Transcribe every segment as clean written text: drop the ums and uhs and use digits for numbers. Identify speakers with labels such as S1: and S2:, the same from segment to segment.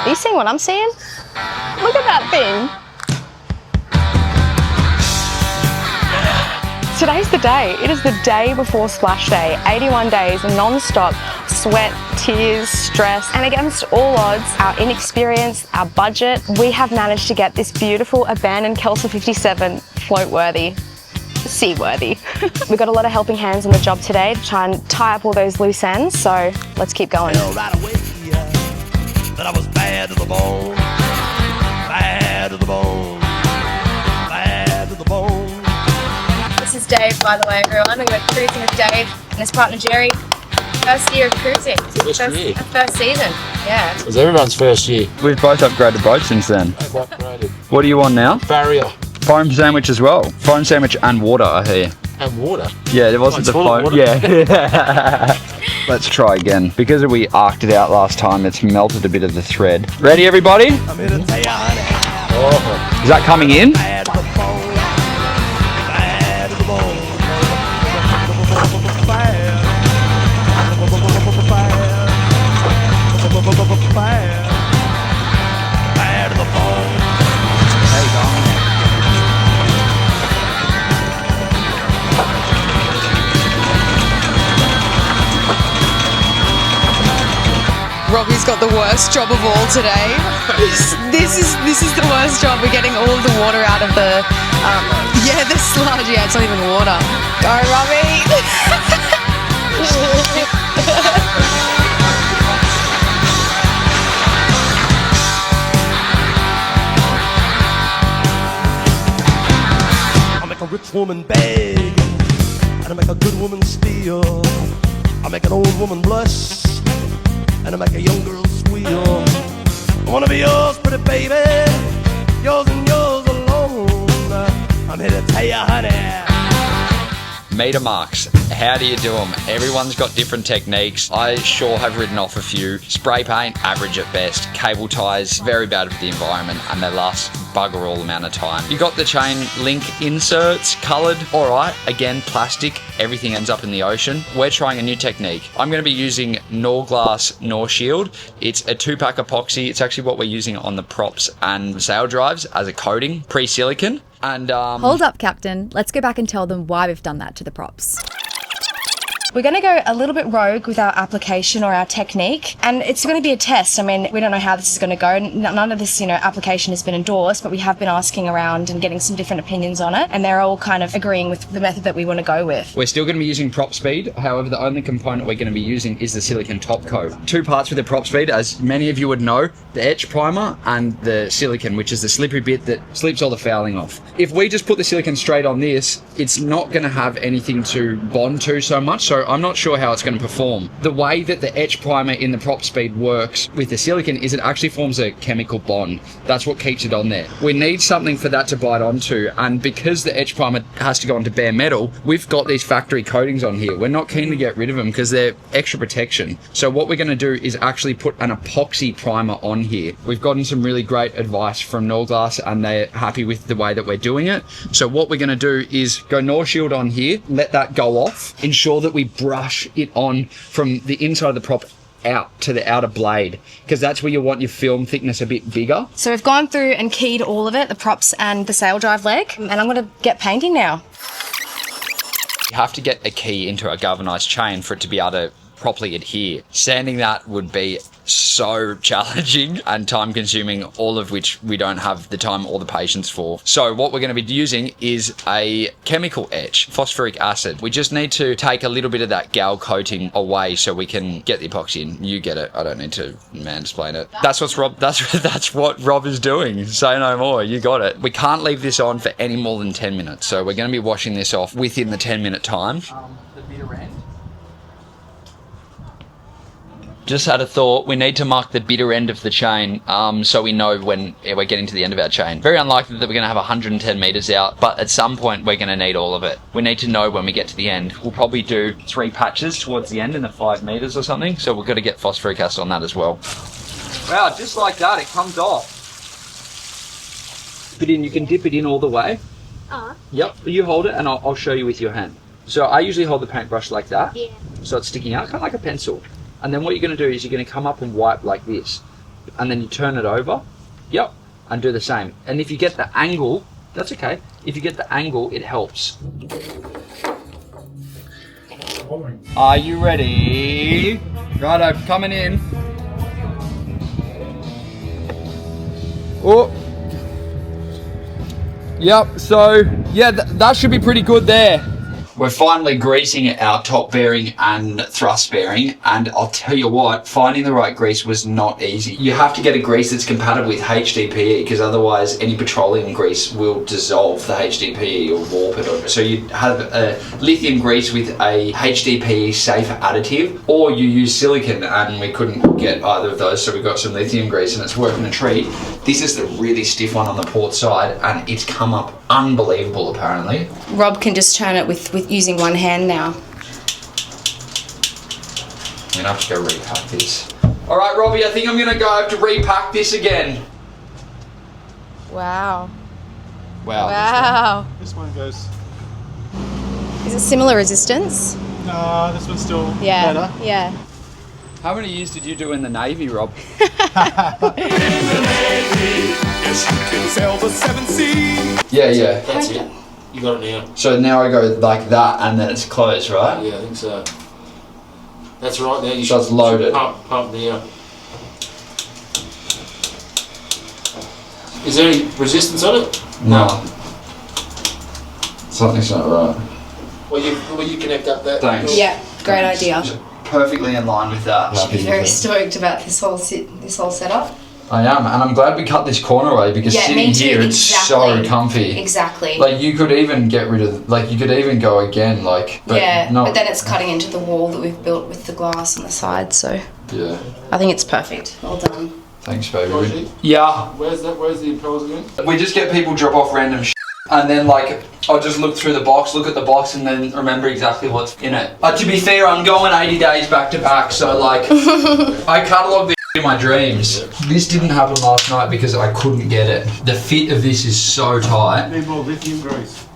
S1: Are you seeing what I'm seeing? Look at that thing. Today's the day. It is the day before splash day. 81 days, non-stop sweat, tears, stress, and against all odds, our inexperience, our budget, we have managed to get this beautiful abandoned Kelsall 57 float-worthy, seaworthy. We've got a lot of helping hands on the job today to try and tie up all those loose ends, so let's keep going.
S2: Right away, that I was bad to the bone, bad to the bone, bad to the bone.
S1: This is Dave, by the way, everyone. We're cruising with Dave and his partner Jerry. First year of cruising. First season, yeah.
S3: It was everyone's first year.
S4: We've both upgraded boats since then.
S3: I've upgraded.
S4: What do you want now?
S3: Barrier.
S4: Foam sandwich as well. Foam sandwich and water, I hear.
S3: And water?
S4: Yeah, there wasn't the foam. Yeah. Let's try again. Because we arced it out last time, it's melted a bit of the thread. Ready, everybody?
S2: I'm here to tell you, honey.
S4: Is that coming in?
S2: Bad to the bone, bad to the bone. Bad to the bone. There you go.
S5: Robbie's got the worst job of all today. This is the worst job. We're getting all of the water out of the the sludge. Yeah, it's not even water. Go, Robbie.
S2: I make a rich woman beg, and I make a good woman steal. I make an old woman blush, and I make a young girl squeal. I wanna be yours, pretty baby, yours and yours alone. I'm here to tell you, honey.
S4: Meter marks. How do you do them? Everyone's got different techniques. I sure have written off a few. Spray paint, average at best. Cable ties, very bad for the environment, and they last bugger all amount of time. You got the chain link inserts, coloured, alright. Again, plastic, everything ends up in the ocean. We're trying a new technique. I'm going to be using Norglass Nor Shield. It's a 2-pack epoxy. It's actually what we're using on the props and sail drives as a coating, pre-silicon. And
S6: Hold up, Captain. Let's go back and tell them why we've done that to the props.
S1: We're going to go a little bit rogue with our application or our technique, and it's going to be a test. I mean, we don't know how this is going to go. None of this, application has been endorsed, but we have been asking around and getting some different opinions on it, and they're all kind of agreeing with the method that we want to go with.
S4: We're still going to be using prop speed. However, the only component we're going to be using is the silicon top coat. 2 parts with the prop speed, as many of you would know, the etch primer and the silicon, which is the slippery bit that slips all the fouling off. If we just put the silicon straight on this, it's not going to have anything to bond to so much, so I'm not sure how it's going to perform. The way that the etch primer in the prop speed works with the silicon is it actually forms a chemical bond. That's what keeps it on there. We need something for that to bite onto, and because the etch primer has to go onto bare metal, we've got these factory coatings on here. We're not keen to get rid of them because they're extra protection. So what we're going to do is actually put an epoxy primer on here. We've gotten some really great advice from Norglass, and they're happy with the way that we're doing it. So what we're going to do is go Nor Shield on here, let that go off, ensure that we brush it on from the inside of the prop out to the outer blade, because that's where you want your film thickness a bit bigger.
S1: So we've gone through and keyed all of it, the props and the sail drive leg, and I'm going to get painting now.
S4: You have to get a key into a galvanized chain for it to be able to properly adhere. Sanding that would be so challenging and time consuming, all of which we don't have the time or the patience for. So what we're going to be using is a chemical etch, phosphoric acid. We just need to take a little bit of that gal coating away so we can get the epoxy in. You get it. I don't need to mansplain it. That's what Rob is doing. Say no more. You got it. We can't leave this on for any more than 10 minutes. So we're going to be washing this off within the 10-minute time. The bitter end. Just had a thought, we need to mark the bitter end of the chain so we know when we're getting to the end of our chain. Very unlikely that we're going to have 110 metres out, but at some point we're going to need all of it. We need to know when we get to the end. We'll probably do 3 patches towards the end in the 5 metres or something, so we've got to get phosphoric acid on that as well. Wow, just like that, it comes off. Dip it in, you can dip it in all the way. Yep, you hold it and I'll show you with your hand. So I usually hold the paintbrush like that, so it's sticking out, kind of like a pencil. And then what you're going to do is you're going to come up and wipe like this. and then you turn it over. Yep, and do the same. And if you get the angle, that's okay. If you get the angle, it helps. Are you ready? Righto, coming in. Oh. Yep, so yeah, that should be pretty good there. We're finally greasing our top bearing and thrust bearing, and I'll tell you what, finding the right grease was not easy. You have to get a grease that's compatible with HDPE, because otherwise any petroleum grease will dissolve the HDPE or warp it. So you have a lithium grease with a HDPE safe additive, or you use silicone, and we couldn't get either of those, so we got some lithium grease and it's working a treat. This is the really stiff one on the port side, and it's come up unbelievable apparently.
S1: Rob can just turn it with using one hand now.
S4: I'm gonna have to go repack this. All right, Robbie, I think I'm gonna go have to repack this again.
S1: Wow.
S4: Wow.
S1: Wow.
S7: This one goes.
S1: Is it similar resistance?
S7: This one's still
S1: Yeah.
S7: better.
S1: Yeah.
S4: How many years did you do in the Navy, Rob? Yeah.
S3: That's it. You got it now.
S4: So now I go like that and then it's closed, right?
S3: Yeah, I think so. That's right. Now you
S4: So it's loaded.
S3: Pump now. Is there any resistance on it?
S4: No. Something's not right.
S3: Will you connect up that?
S4: Thanks.
S1: Yeah, great idea.
S4: Perfectly in line with that.
S1: Very stoked about this whole setup.
S4: I am, and I'm glad we cut this corner away because
S1: Yeah,
S4: sitting
S1: me too,
S4: here it's so
S1: exactly.
S4: comfy.
S1: Exactly.
S4: Like you could even get rid of, like you could even go again, like. But
S1: yeah,
S4: no.
S1: but then it's cutting into the wall that we've built with the glass on the side, so
S4: Yeah.
S1: I think it's perfect. Well done.
S4: Thanks, baby.
S3: Roger?
S4: Yeah.
S3: Where's the impellers again?
S4: We just get people drop off random shit, and then like I'll just look through the box, look at the box, and then remember exactly what's in it. To be fair, I'm going 80 days back to back, so like I catalogue this in my dreams. This didn't happen last night because I couldn't get it. The fit of this is so tight.
S7: Need more lithium grease.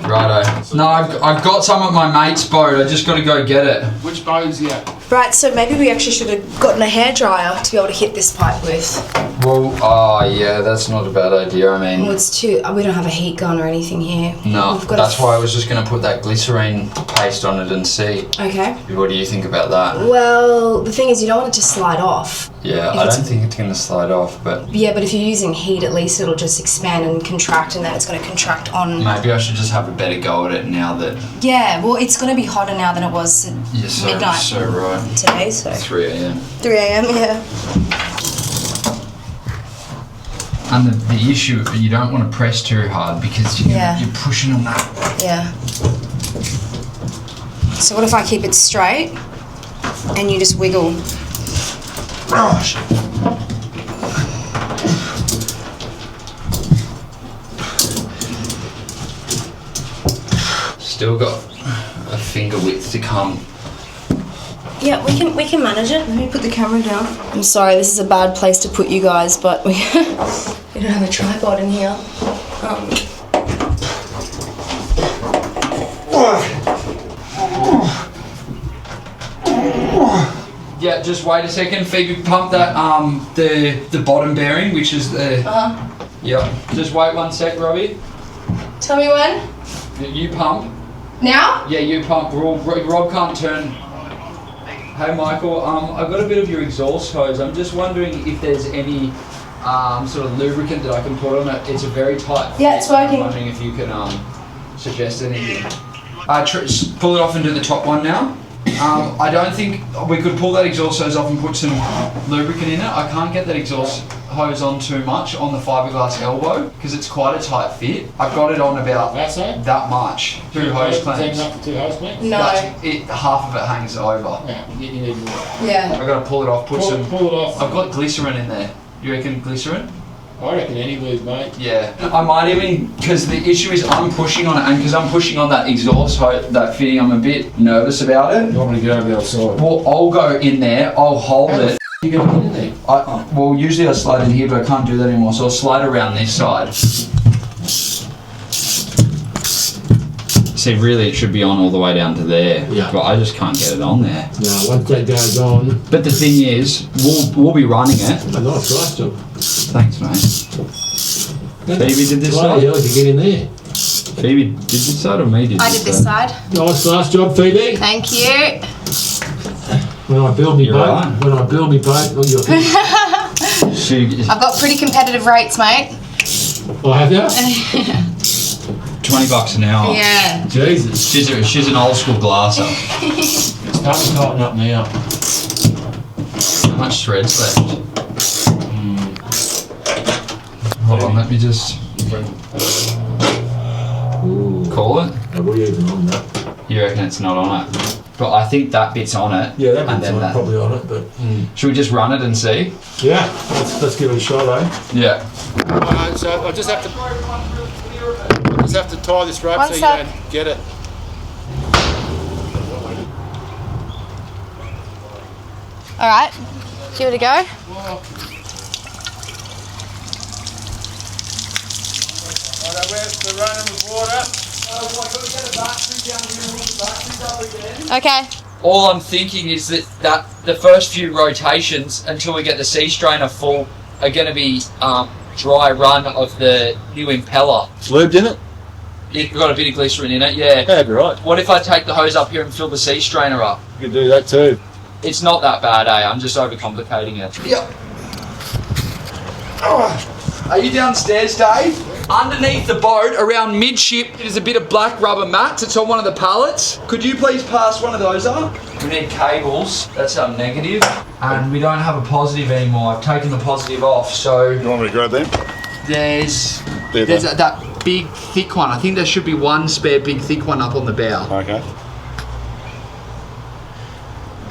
S4: Righto. No, I've got some at my mate's boat. I just got to go get it.
S3: Which boat's he at?
S1: Right, so maybe we actually should have gotten a hairdryer to be able to hit this pipe with.
S4: Well, yeah, that's not a bad idea. I mean,
S1: Well, it's too. We don't have a heat gun or anything here.
S4: no,
S1: We've got
S4: that's why I was just going to put that glycerine paste on it and see.
S1: Okay.
S4: What do you think about that?
S1: Well, the thing is, you don't want it to slide off.
S4: Yeah,
S1: If
S4: I
S1: it's-
S4: don't think it's going to slide off, but
S1: Yeah, but if you're using heat, at least it'll just expand and contract, and then it's going to contract on.
S4: maybe I should just have a better go at it now that
S1: Yeah, well, it's going to be hotter now than it was at
S4: you're so,
S1: midnight
S4: so right.
S1: today, so
S4: 3 a.m.
S1: 3 a.m. Yeah.
S4: And the issue, you don't want to press too hard because
S1: Yeah.
S4: you're pushing on that.
S1: Yeah. So what if I keep it straight and you just wiggle?
S4: Gosh. Still got a finger width to come.
S1: Yeah, we can manage it. Let me put the camera down. I'm sorry, this is a bad place to put you guys, but we we don't have a tripod in here.
S4: Yeah, just wait a second. Phoebe, pump that the bottom bearing, which is the. Yeah. Just wait 1 sec, Robbie.
S1: Tell me when.
S4: You pump.
S1: Now?
S4: Yeah, you pump. Rob can't turn. Hey Michael, I've got a bit of your exhaust hose. I'm just wondering if there's any sort of lubricant that I can put on it. It's a very tight fit.
S1: Yeah, it's working.
S4: I'm wondering if you can suggest anything. Pull it off and do the top one now. I don't think we could pull that exhaust hose off and put some lubricant in it. I can't get that exhaust hose on too much on the fiberglass elbow because it's quite a tight fit. I've got it on about
S3: That's it?
S4: that much through hose clamps.
S3: Up to 2 hose clamps?
S1: No.
S4: Half of it hangs over.
S3: Yeah, you need more.
S1: Yeah.
S4: I've got to pull it off,
S3: Pull it off.
S4: I've got glycerin in there. You reckon glycerin?
S3: I reckon any lube, mate.
S4: Yeah. I might even, because the issue is I'm pushing on it, and because I'm pushing on that exhaust hose, that fitting, I'm a bit nervous about it.
S3: You want me to get over the other side?
S4: Well, I'll go in there, I'll hold it.
S3: You going to get in there?
S4: Well, usually I slide in here, but I can't do that anymore, so I'll slide around this side. See, really, it should be on all the way down to there.
S8: Yeah.
S4: But I just can't get it on there.
S8: Now, once that goes on,
S4: But the thing is, we'll be running it.
S8: a nice rice job.
S4: Thanks, mate. Phoebe did this
S8: Why
S4: side.
S8: the hell did you get in there?
S4: Phoebe did this side or me did
S5: I did this side.
S8: Nice rice job, Phoebe.
S5: Thank you.
S8: When I build me
S4: You're
S8: boat,
S4: right.
S8: when I build me boat, oh, you're
S5: I've got pretty competitive rates, mate.
S8: I have you?
S4: $20 an hour.
S5: Yeah.
S8: Jesus.
S4: She's an old school glasser.
S8: It's starting to tighten up now.
S4: How much thread's left? Hold on, let me just call it.
S8: Are we even on that?
S4: You reckon it's not on it? But I think that bit's on it.
S8: Yeah, that
S4: and
S8: bit's
S4: then
S8: on, probably on it, but...
S4: Should we just run it and see?
S8: Yeah, let's give it a shot, eh?
S4: Yeah.
S7: So I just have to tie this rope
S5: One
S7: so you
S5: sec.
S7: don't get it.
S5: All right. Give it a go.
S7: We're running with water.
S5: Okay.
S4: All I'm thinking is that the first few rotations until we get the sea strainer full are going to be dry run of the new impeller.
S7: Lubed in it?
S4: You've got a bit of glycerin in it, yeah.
S7: Yeah, be right.
S4: What if I take the hose up here and fill the sea strainer up?
S7: You can do that too.
S4: It's not that bad, eh? I'm just overcomplicating it. Yep. Are you downstairs, Dave? Underneath the boat, around midship, there's a bit of black rubber mats. It's on one of the pallets. Could you please pass one of those up? We need cables. That's our negative. And we don't have a positive anymore. I've taken the positive off, so
S7: You want me to grab them?
S4: there's that big, thick one. I think there should be one spare big, thick one up on the bow.
S7: Okay.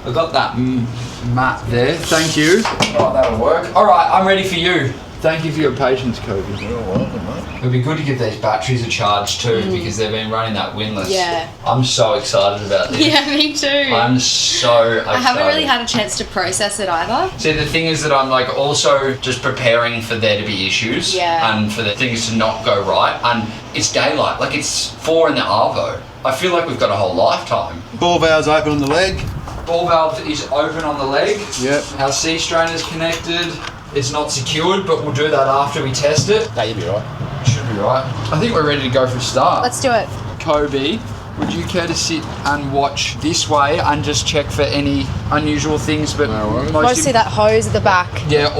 S4: I've got that mat there. Thank you. Oh, that'll work. All right, I'm ready for you. Thank you for your patience, Kobe.
S7: You're welcome, mate.
S4: It would be good to give these batteries a charge too, because they've been running that windlass.
S5: Yeah.
S4: I'm so excited about this.
S5: Yeah, me too.
S4: I'm so excited.
S5: I haven't really had a chance to process it either.
S4: See, the thing is that I'm like also just preparing for there to be issues.
S5: Yeah.
S4: And for the things to not go right. And it's daylight. Like it's 4 in the arvo. I feel like we've got a whole lifetime.
S7: Ball valve's open on the leg.
S4: Ball valve is open on the leg.
S7: Yep.
S4: Our sea strainer's connected. It's not secured, but we'll do that after we test it.
S7: Nah, you'll be right.
S4: Should be right. I think we're ready to go for a start.
S5: Let's do it.
S4: Kobe, would you care to sit and watch this way and just check for any unusual things? But
S5: Mostly that hose at the back.
S4: Yeah,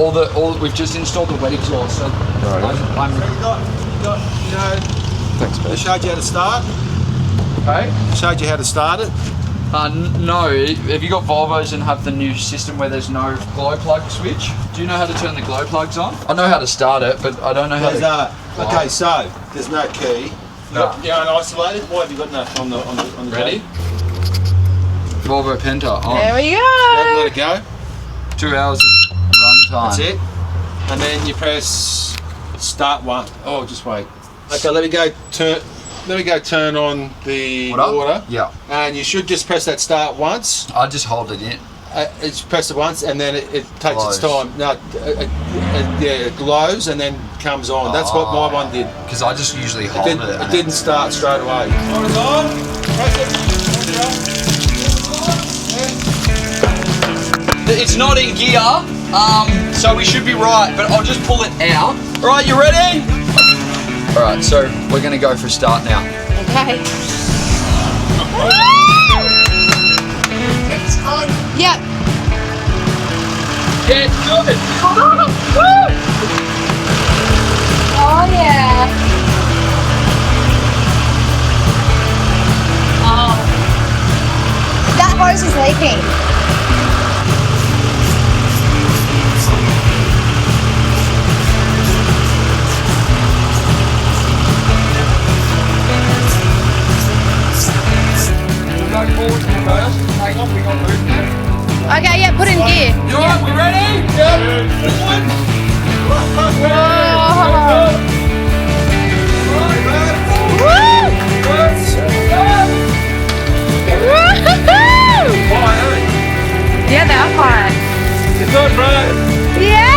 S4: we've just installed the wet exhaust. So I'm
S7: Thanks, mate. I showed you how to start.
S4: okay.
S7: Showed you how to start it.
S4: No, have you got Volvos and have the new system where there's no glow plug switch? Do you know how to turn the glow plugs on? I know how to start it, but I don't know how to.
S7: Okay, so there's no key.
S4: No.
S7: You're unisolated. Why have you got no on the
S4: Ready? Volvo Penta on.
S5: There we go.
S7: Let it go.
S4: 2 hours of run time.
S7: That's it. And then you press start one. Oh, just wait. Okay, let me go turn on the water.
S4: Yeah.
S7: And you should just press that start once.
S4: I just hold it in.
S7: It's press it once and then it takes its
S4: Glows.
S7: time. No, it glows and then comes on. That's what my one did.
S4: Because I just usually hold it.
S7: It didn't start straight away. On is on. Press it.
S4: It's not in gear, so we should be right, but I'll just pull it out. All right, you ready? All right, so we're gonna go for a start now.
S5: Okay. Yep.
S4: Get good.
S5: Oh yeah. Oh. That hose is leaking. Okay, yeah, put in gear.
S4: You all right? We ready? Yep.
S5: Yeah, they're fine.
S7: It's not right.
S5: Yeah!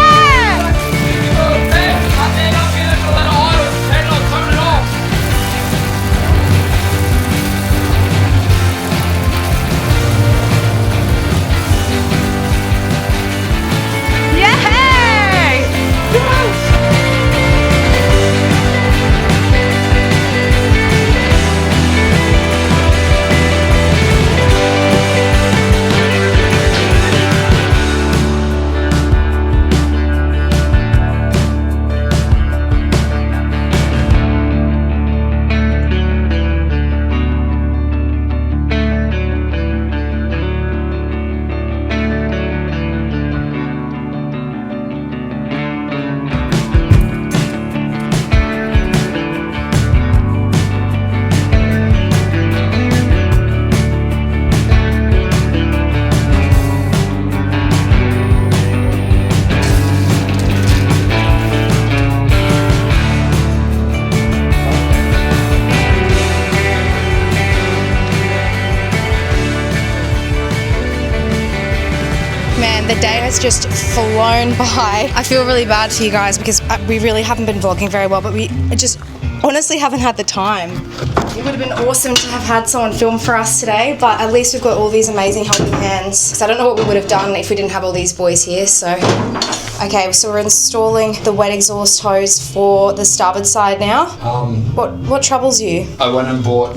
S5: Man, the day has just flown by. I feel really bad for you guys because we really haven't been vlogging very well, but we just honestly haven't had the time. It would have been awesome to have had someone film for us today, but at least we've got all these amazing helping hands. Because I don't know what we would have done if we didn't have all these boys here, so. Okay, so we're installing the wet exhaust hose for the starboard side now. What troubles you?
S4: I went and bought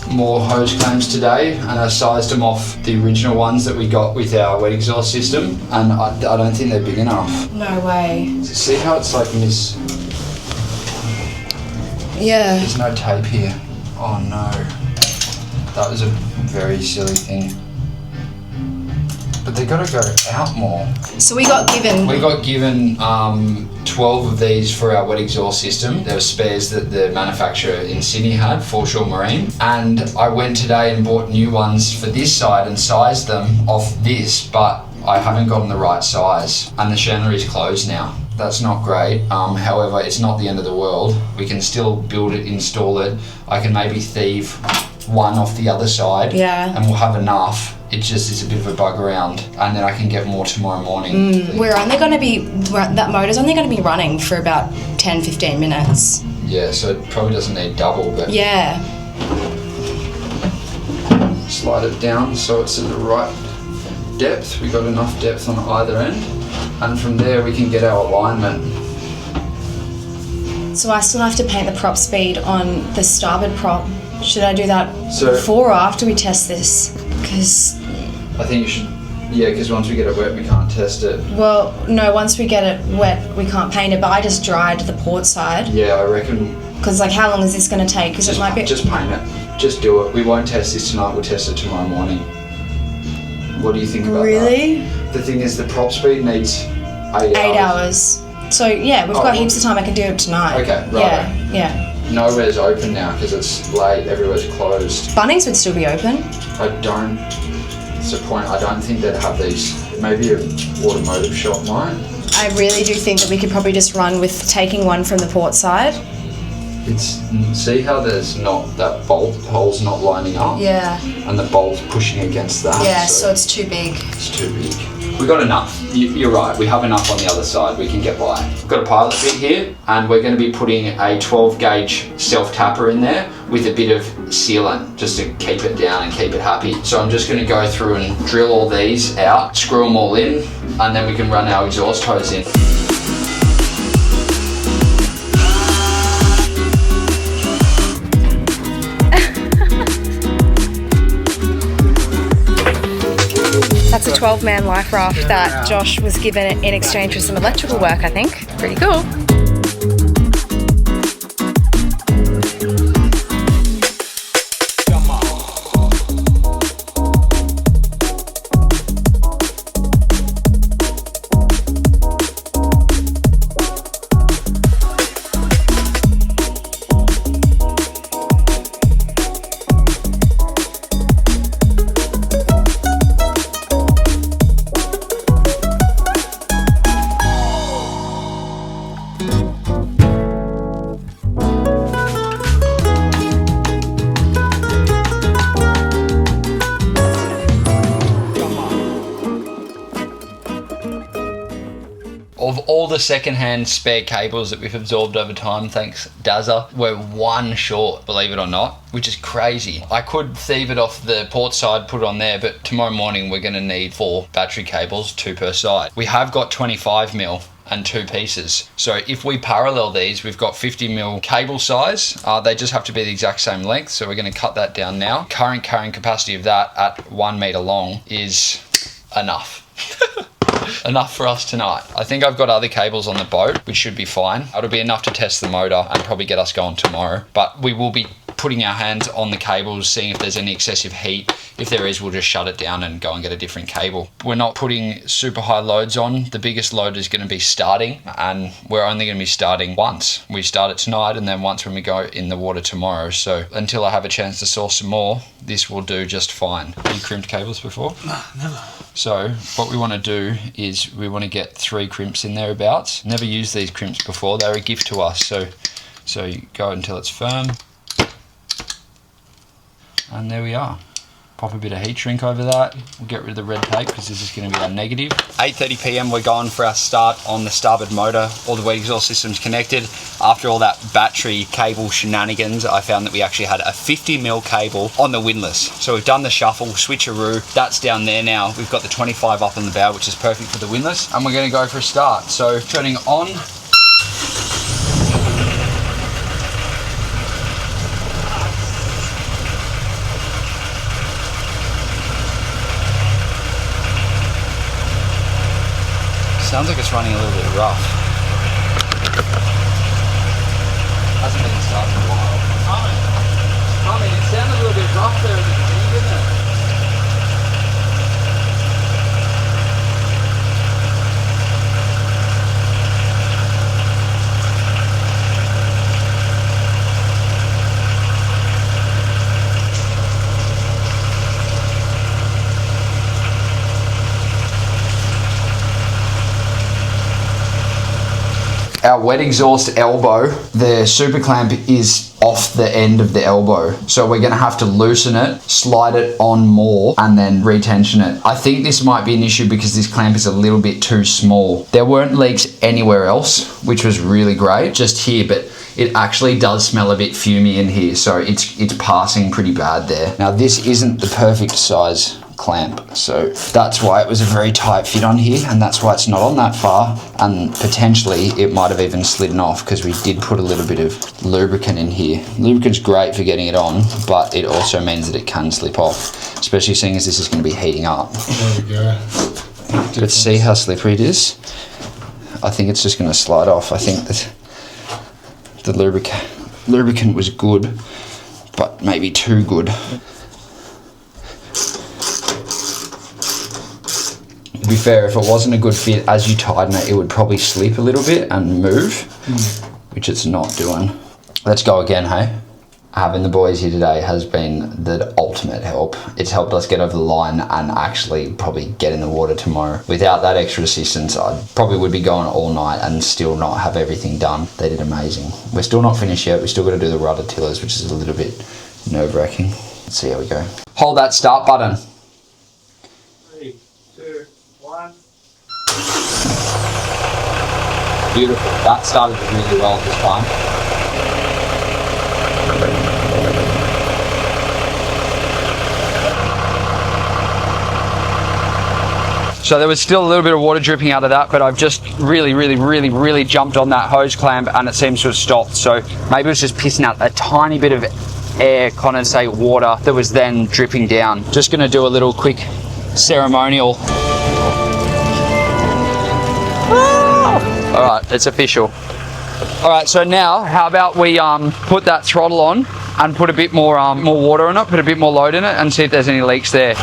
S4: more hose clamps today, and I sized them off the original ones that we got with our wet exhaust system, and I don't think they're big enough.
S5: No way.
S4: See how it's like this?
S5: Yeah.
S4: There's no tape here. Oh no. That was a very silly thing. But they gotta go out more.
S5: So we got given
S4: 12 of these for our wet exhaust system. There were spares that the manufacturer in Sydney had, Foreshore Marine. And I went today and bought new ones for this side and sized them off this, but I haven't gotten the right size. And the chandler's closed now. That's not great. However, it's not the end of the world. We can still build it, install it. I can maybe thieve one off the other side.
S5: Yeah.
S4: And we'll have enough. It just is a bit of a bug around, and then I can get more tomorrow morning.
S5: That motor's only going to be running for about 10-15 minutes.
S4: Yeah, so it probably doesn't need double, but
S5: Yeah.
S4: slide it down so it's in the right depth. We got enough depth on either end, and from there we can get our alignment.
S5: So I still have to paint the prop speed on the starboard prop. Should I do that
S4: So-
S5: before or after we test this? Because
S4: I think you should, yeah, because once we get it wet we can't test it.
S5: Well, no, once we get it wet, we can't paint it, but I just dried the port side.
S4: Yeah, I reckon
S5: Because, like, how long is this going to take? Because it might be...
S4: just paint it. Just do it. We won't test this tonight, we'll test it tomorrow morning. What do you think about
S5: Really?
S4: that? The thing is, the prop speed needs 8
S5: 8 hours. So, yeah, we've got heaps of time. I can do it tonight.
S4: Okay, right.
S5: Yeah.
S4: Nowhere's open now because it's late, everywhere's closed.
S5: Bunnings would still be open.
S4: It's a point, I don't think they'd have these. Maybe an automotive shop might.
S5: I really do think that we could probably just run with taking one from the port side.
S4: See how there's not, that bolt hole's not lining up?
S5: Yeah.
S4: And the bolt's pushing against that.
S5: Yeah, so it's too big.
S4: It's too big. We got enough. You're right, we have enough on the other side, we can get by. We've got a pilot bit here, and we're going to be putting a 12 gauge self-tapper in there with a bit of sealant, just to keep it down and keep it happy. So I'm just going to go through and drill all these out, screw them all in, and then we can run our exhaust hose in.
S1: That's a 12-man life raft that Josh was given in exchange for some electrical work, I think. Pretty cool.
S4: Of all the second-hand spare cables that we've absorbed over time, thanks Dazza, we're one short, believe it or not, which is crazy. I could thieve it off the port side, put it on there, but tomorrow morning we're going to need 4 battery cables, 2 per side. We have got 25mm and 2 pieces. So if we parallel these, we've got 50mm cable size. They just have to be the exact same length, so we're going to cut that down now. Current carrying capacity of that at 1 metre long is enough. Enough for us tonight. I think I've got other cables on the boat, which should be fine. It'll be enough to test the motor and probably get us going tomorrow. But we will be putting our hands on the cables, seeing if there's any excessive heat. If there is, we'll just shut it down and go and get a different cable. We're not putting super high loads on. The biggest load is going to be starting, and we're only going to be starting once. We start it tonight and then once when we go in the water tomorrow. So until I have a chance to source some more, this will do just fine. Have you crimped cables before?
S8: Nah, never.
S4: So what we want to do is we want to get 3 crimps in thereabouts. Never used these crimps before. They're a gift to us. So you go until it's firm. And there we are. Pop a bit of heat shrink over that. We'll get rid of the red tape because this is going to be our negative. 8:30 p.m. we're going for our start on the starboard motor. All the wet exhaust systems connected. After all that battery cable shenanigans, I found that we actually had a 50mm cable on the windlass. So we've done the shuffle, switcheroo. That's down there now. We've got the 25 up on the bow, which is perfect for the windlass. And we're going to go for a start. So turning on. Sounds like it's running a little bit rough. Hasn't been started in a while. I mean, it sounded a little bit rough there at the beginning, didn't it? Our wet exhaust elbow, the super clamp is off the end of the elbow. So we're gonna have to loosen it, slide it on more, and then retension it. I think this might be an issue because this clamp is a little bit too small. There weren't leaks anywhere else, which was really great, just here, but it actually does smell a bit fumey in here, so it's passing pretty bad there. Now this isn't the perfect size clamp, so that's why it was a very tight fit on here, and that's why it's not on that far, and potentially it might have even slidden off because we did put a little bit of lubricant in here. Lubricant's great for getting it on, but it also means that it can slip off, especially seeing as this is going to be heating up.
S3: There we go.
S4: But see how slippery it is? I think it's just going to slide off. I think that the lubricant was good, but maybe too good. To be fair, if it wasn't a good fit, as you tighten it, it would probably slip a little bit and move, which it's not doing. Let's go again, hey? Having the boys here today has been the ultimate help. It's helped us get over the line and actually probably get in the water tomorrow. Without that extra assistance, I probably would be going all night and still not have everything done. They did amazing. We're still not finished yet. We still got to do the rudder tillers, which is a little bit nerve-wracking. Let's see how we go. Hold that start button.
S7: 3, 2, 1.
S4: Beautiful. That started really well this time. So there was still a little bit of water dripping out of that, but I've just really jumped on that hose clamp and it seems to have stopped. So maybe it was just pissing out a tiny bit of air, condensate water that was then dripping down. Just gonna do a little quick ceremonial. All right, it's official. All right, so now how about we put that throttle on and put a bit more water on it, put a bit more load in it, and see if there's any leaks there.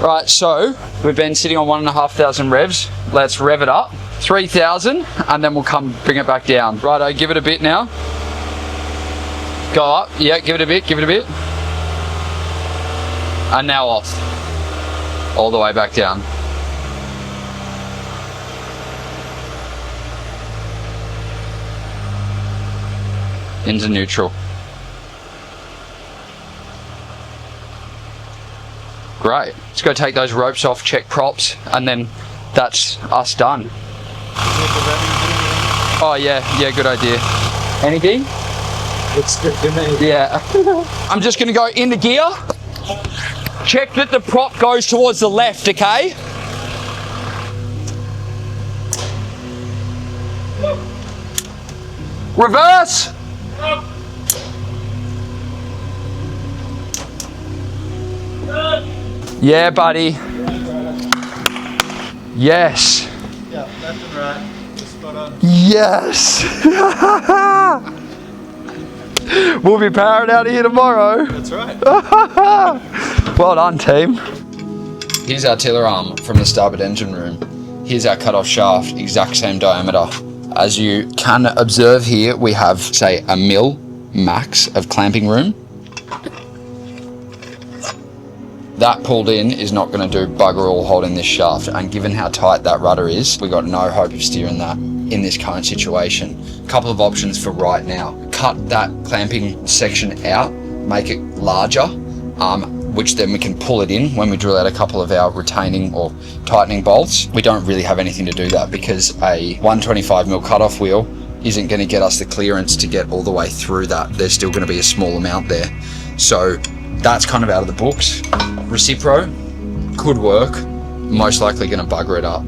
S4: Right, so we've been sitting on 1,500 revs. Let's rev it up. 3,000, and then we'll come bring it back down. Righto, give it a bit now. Go up, yeah, give it a bit. And now off. All the way back down. Into neutral. Great. Let's go take those ropes off, check props, and then that's us done. Oh yeah, good idea. Anything?
S7: Looks good to me.
S4: Yeah. I'm just gonna go into gear. Check that the prop goes towards the left, okay? Reverse! Yeah, buddy. Yes.
S7: Yeah, left and right. Just spot on.
S4: Yes. We'll be powering out of here tomorrow.
S7: That's right.
S4: Well done, team. Here's our tiller arm from the starboard engine room. Here's our cut-off shaft, exact same diameter As you can observe here, we have, say, a mil max of clamping room. That pulled in is not going to do bugger all holding this shaft, and given how tight that rudder is, we got no hope of steering that in this current situation. A couple of options for right now. Cut that clamping section out, make it larger, which then we can pull it in when we drill out a couple of our retaining or tightening bolts. We don't really have anything to do that because a 125mm cutoff wheel isn't going to get us the clearance to get all the way through that. There's still going to be a small amount there. So that's kind of out of the books. Recipro could work, most likely going to bugger it up,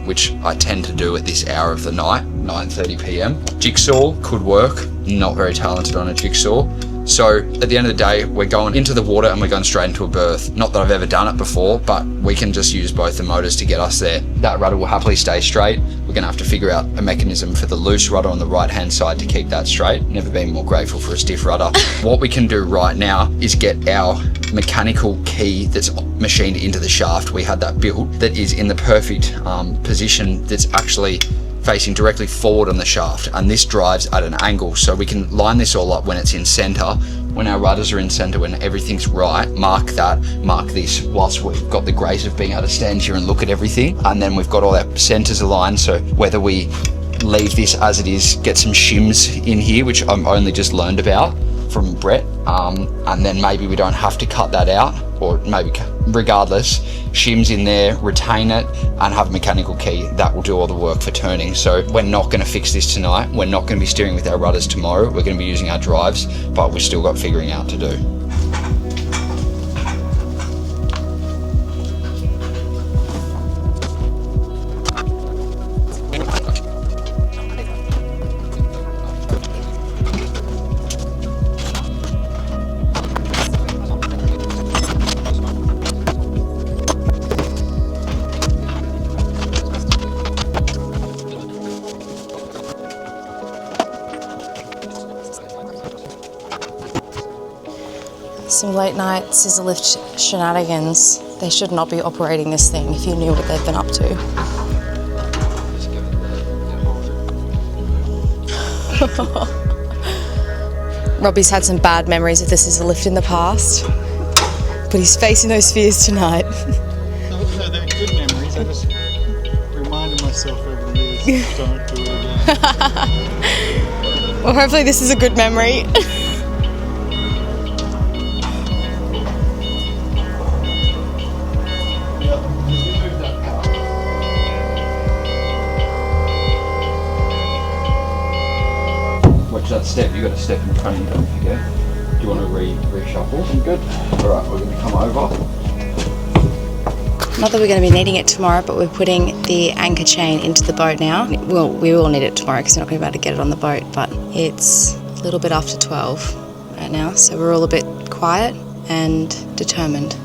S4: which I tend to do at this hour of the night, 9:30 p.m. Jigsaw could work, not very talented on a jigsaw. So at the end of the day, we're going into the water and we're going straight into a berth. Not that I've ever done it before, but we can just use both the motors to get us there. That rudder will happily stay straight. We're going to have to figure out a mechanism for the loose rudder on the right-hand side to keep that straight. Never been more grateful for a stiff rudder. What we can do right now is get our mechanical key that's machined into the shaft. We had that built that is in the perfect position that's actually facing directly forward on the shaft, and this drives at an angle, so we can line this all up when it's in center. When our rudders are in center, when everything's right, mark that, mark this, whilst we've got the grace of being able to stand here and look at everything, and then we've got all our centers aligned, so whether we leave this as it is, get some shims in here, which I've only just learned about from Brett, and then maybe we don't have to cut that out, or maybe regardless, shims in there, retain it, and have a mechanical key. That will do all the work for turning. So we're not going to fix this tonight. We're not going to be steering with our rudders tomorrow. We're going to be using our drives, but we've still got figuring out to do.
S1: Some late night scissor lift shenanigans. They should not be operating this thing if you knew what they've been up to. Robbie's had some bad memories of the scissor lift in the past, but he's facing those fears tonight.
S9: No, they're good memories. I just reminded myself over the years, don't do it again.
S1: Well, hopefully this is a good memory.
S4: That step, you got to step in front, don't forget. Do you want to reshuffle? I'm good. Alright, we're going to come over.
S1: Not that we're going to be needing it tomorrow, but we're putting the anchor chain into the boat now. Well, we will need it tomorrow because we're not going to be able to get it on the boat, but it's a little bit after 12 right now, so we're all a bit quiet and determined.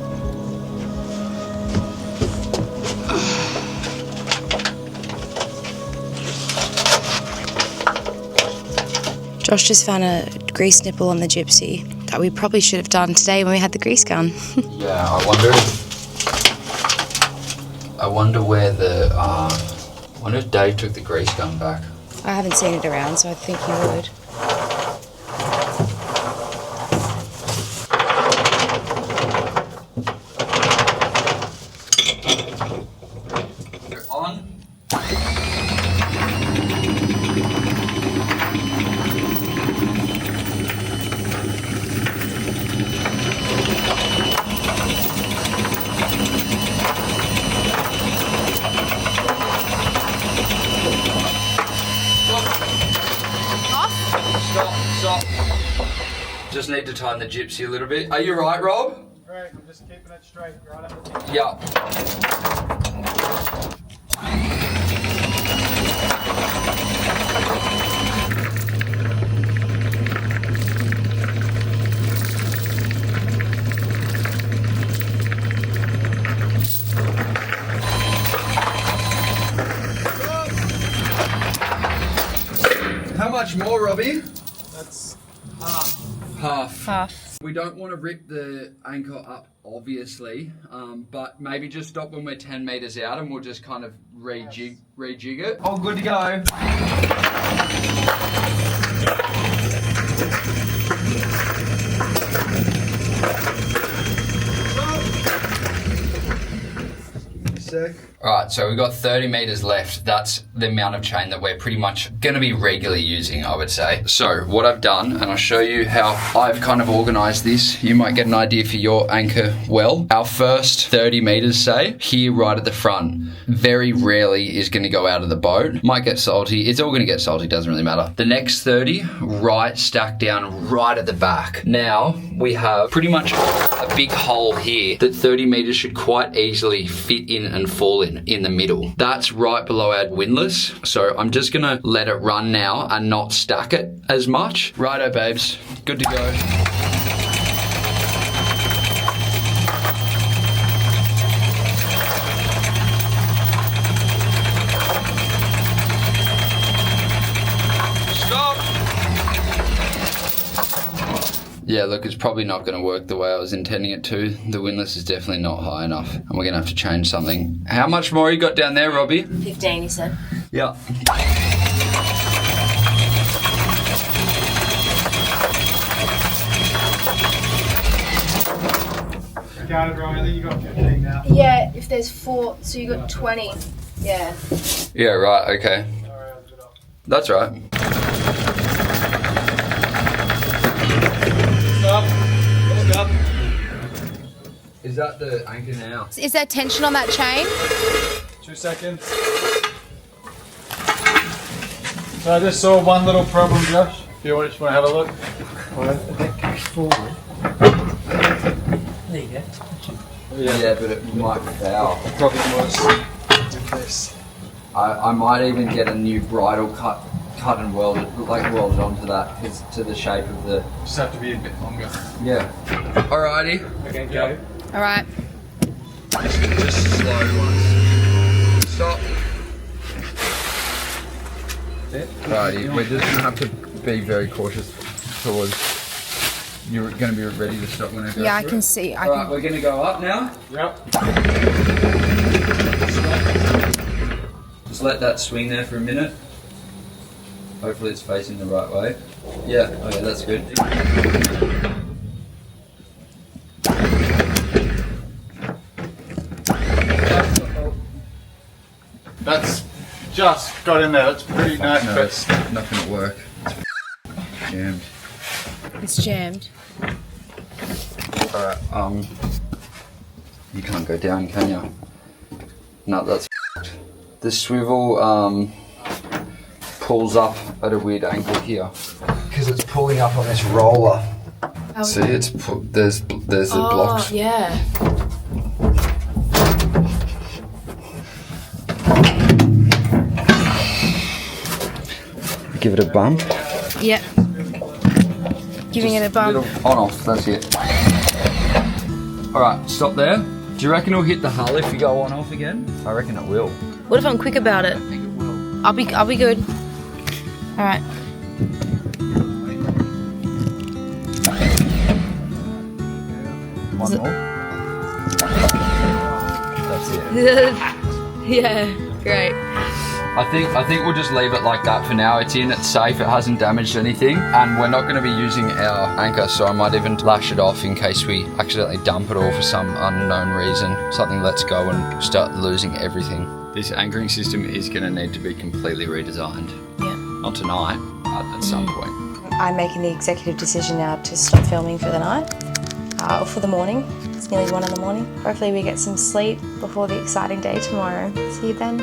S1: Josh just found a grease nipple on the Gypsy that we probably should have done today when we had the grease gun.
S4: Yeah, I wonder where the, I wonder if Dave took the grease gun back.
S1: I haven't seen it around, so I think he would.
S4: They're on. Stop. Just need to tighten the Gypsy a little bit. Are you right, Rob?
S9: Right, I'm just keeping it straight right up the top.
S4: Yeah. How much more, Robbie?
S9: That's
S4: Half. We don't want to rip the anchor up, obviously, but maybe just stop when we're 10 meters out and we'll just kind of rejig it. All good to go. Alright, so we've got 30 meters left. That's the amount of chain that we're pretty much going to be regularly using, I would say. So what I've done, and I'll show you how I've kind of organized this. You might get an idea for your anchor well. Our first 30 meters, say, here right at the front, very rarely is going to go out of the boat. Might get salty. It's all going to get salty, doesn't really matter. The next 30, right stacked down right at the back. Now, we have pretty much a big hole here that 30 meters should quite easily fit in and fall in the middle. That's right below our windlass. So I'm just gonna let it run now and not stack it as much. Righto, babes, good to go. Yeah, look, it's probably not going to work the way I was intending it to. The windlass is definitely not high enough, and we're going to have to change something. How much more you got down there, Robbie?
S1: 15, he said.
S4: Yeah.
S9: Got it wrong. I think you got 15 now.
S1: Yeah, if there's 4, so you got 20. Yeah.
S4: Yeah, right, okay. That's right.
S9: Stop.
S4: Is that the anchor now?
S5: Is there tension on that chain?
S9: 2 seconds. So I just saw one little problem, Josh. If you just want to have a look.
S8: That goes forward. There you go.
S4: Yeah, but it might foul.
S9: The problem was with this.
S4: I might even get a new bridle cut and welded onto that, because to the shape of the...
S9: Just have to be a bit longer.
S4: Yeah. Alrighty.
S9: Okay, go.
S5: All right.
S4: Just slow once. Stop. Alrighty, we're just gonna have to be very cautious towards... You're gonna be ready to stop when I go
S5: Yeah, I
S4: through
S5: can
S4: it?
S5: see.
S4: Alright, we're gonna go up now.
S9: Yep.
S4: Just let that swing there for a minute. Hopefully it's facing the right way. Yeah, okay, that's good.
S9: That's just got in there. That's pretty nice.
S4: No,
S9: But
S4: it's not gonna work. It's jammed.
S5: It's jammed.
S4: Alright, you can't go down, can you? No, that's f***ed. The swivel, pulls up at a weird angle here. Because it's pulling up on this roller.
S5: Oh,
S4: See, it's there's the blocks.
S5: Yeah.
S4: Give it a bump.
S5: Yep. Giving it a bump.
S4: Little on off, that's it. Alright, stop there. Do you reckon it'll hit the hull if you go on off again? I reckon it will.
S1: What if I'm quick about it?
S4: I think it will.
S1: I'll be good. All right.
S4: One more. That's it.
S1: Yeah, great.
S4: I think we'll just leave it like that for now. It's in, it's safe, it hasn't damaged anything, and we're not going to be using our anchor, so I might even lash it off in case we accidentally dump it all for some unknown reason. Something lets go and start losing everything. This anchoring system is going to need to be completely redesigned.
S1: Yeah.
S4: Not tonight, but at some point.
S1: I'm making the executive decision now to stop filming for the night, or for the morning. It's nearly 1 in the morning. Hopefully we get some sleep before the exciting day tomorrow. See you then.